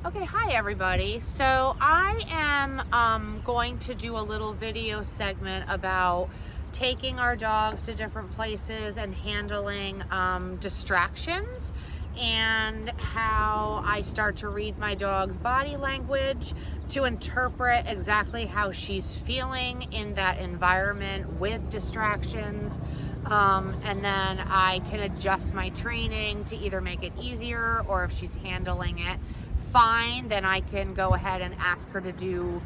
Okay, hi everybody. So I am going to do a little video segment about taking our dogs to different places and handling distractions, and how I start to read my dog's body language to interpret exactly how she's feeling in that environment with distractions. And then I can adjust my training to either make it easier, or if she's handling it fine, then I can go ahead and ask her to do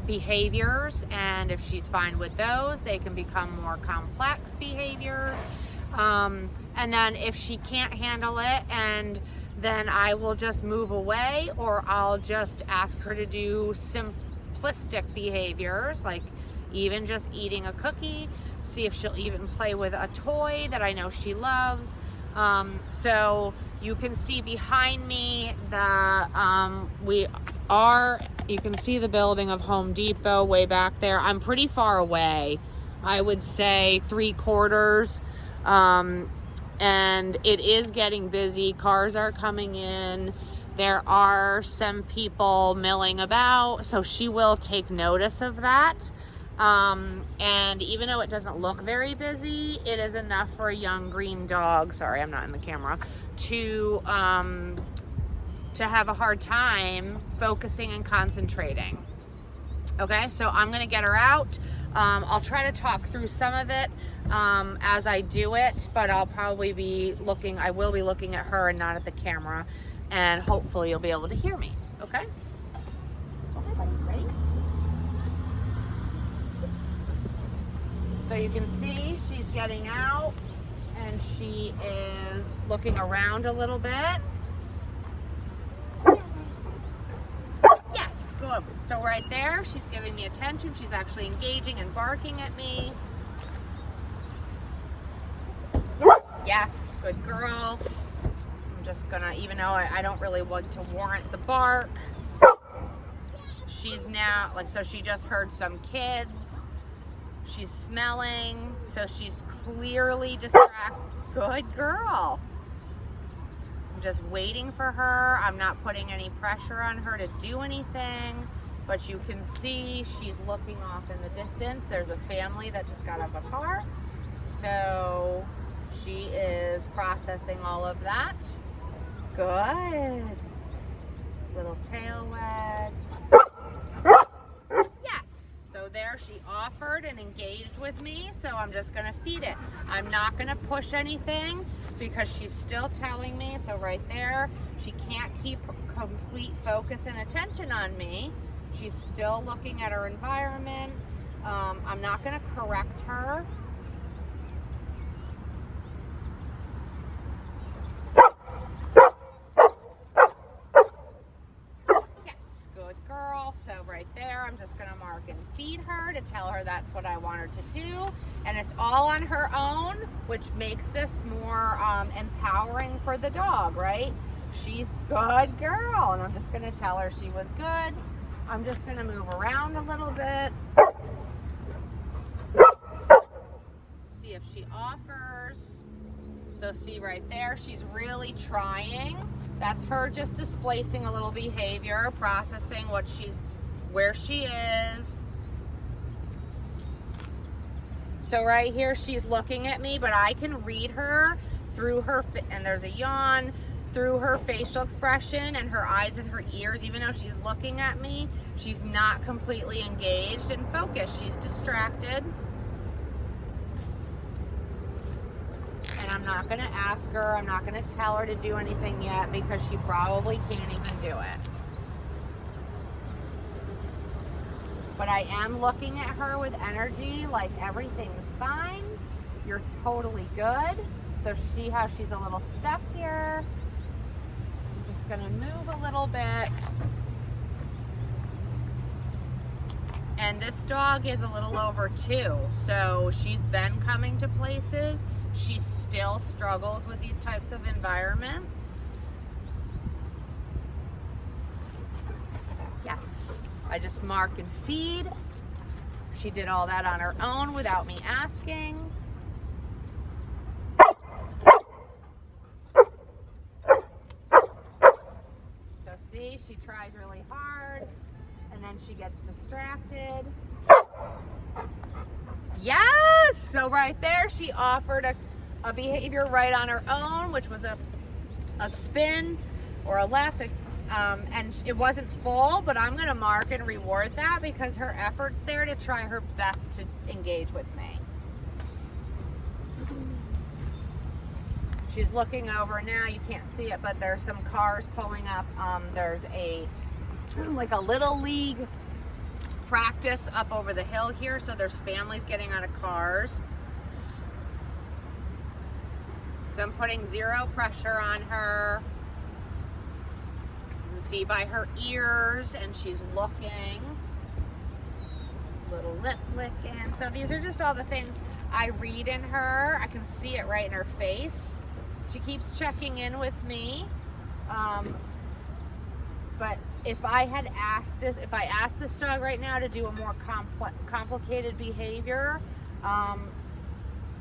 behaviors, and if she's fine with those, they can become more complex behaviors. And then if she can't handle it, and then I will just move away, or I'll just ask her to do simplistic behaviors, like even just eating a cookie, see if she'll even play with a toy that I know she loves. So you can see behind me you can see the building of Home Depot way back there. I'm pretty far away. I would say 3/4. And it is getting busy. Cars are coming in. There are some people milling about, so she will take notice of that. And even though it doesn't look very busy, it is enough for a young green dog, sorry, I'm not in the camera, to have a hard time focusing and concentrating. Okay, so I'm gonna get her out. I'll try to talk through some of it as I do it, but I will be looking at her and not at the camera, and hopefully you'll be able to hear me, okay? Okay, buddy, ready? So you can see she's getting out, and she is looking around a little bit. Yes, good. So right there, she's giving me attention. She's actually engaging and barking at me. Yes, good girl. I'm just gonna, even though I don't really want to warrant the bark, she's now, so she just heard some kids. She's smelling, so she's clearly distracted. Good girl. I'm just waiting for her. I'm not putting any pressure on her to do anything, but you can see she's looking off in the distance. There's a family that just got out of a car, so she is processing all of that. Good. Little tail wag. So there, she offered and engaged with me, so I'm just gonna feed it. I'm not gonna push anything because she's still telling me. So right there, she can't keep complete focus and attention on me. She's still looking at her environment. I'm not gonna correct her. Good girl. So right there, I'm just gonna mark and feed her to tell her that's what I want her to do, and it's all on her own, which makes this more empowering for the dog, right? She's good girl, and I'm just gonna tell her she was good. I'm just gonna move around a little bit, see if she offers. So see right there, she's really trying. That's her just displacing a little behavior, processing where she is. So right here, she's looking at me, but I can read her through her, and there's a yawn, through her facial expression and her eyes and her ears. Even though she's looking at me, she's not completely engaged and focused. She's distracted. And I'm not going to ask her, I'm not going to tell her to do anything yet, because she probably can't even do it. But I am looking at her with energy, like everything's fine. You're totally good. So see how she's a little stuck here. I'm just going to move a little bit. And this dog is a little over 2, so she's been coming to places. She still struggles with these types of environments. Yes, I just mark and feed. She did all that on her own without me asking. So See, she tries really hard and then she gets distracted. Yes! So right there, she offered a behavior right on her own, which was a spin or a left, and it wasn't full, but I'm gonna mark and reward that because her effort's there to try her best to engage with me. She's looking over now, you can't see it, but there's some cars pulling up. There's like a little league practice up over the hill here, so there's families getting out of cars. So I'm putting zero pressure on her. You can see by her ears, and she's looking. Little lip licking. So these are just all the things I read in her. I can see it right in her face. She keeps checking in with me. But if I asked this dog right now to do a more complicated behavior,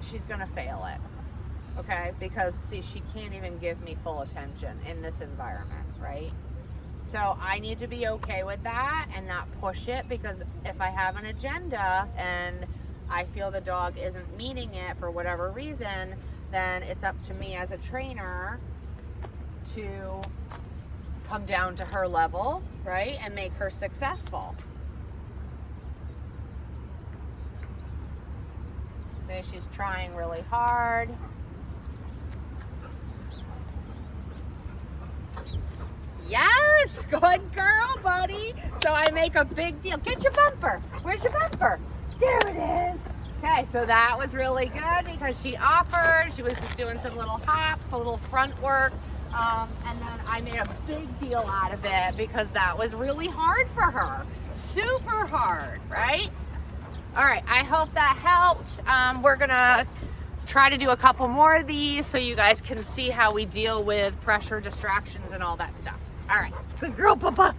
she's gonna fail it. Okay, because see, she can't even give me full attention in this environment, right? So I need to be okay with that and not push it, because if I have an agenda and I feel the dog isn't meeting it for whatever reason, then it's up to me as a trainer to come down to her level, right, and make her successful. See, she's trying really hard. Yes, good girl, buddy. So I make a big deal. Get your bumper. Where's your bumper? There it is. Okay, so that was really good because she offered. She was just doing some little hops, a little front work. And then I made a big deal out of it because that was really hard for her. Super hard, right? All right, I hope that helped. We're gonna try to do a couple more of these so you guys can see how we deal with pressure, distractions, and all that stuff. All right, good girl, Papa.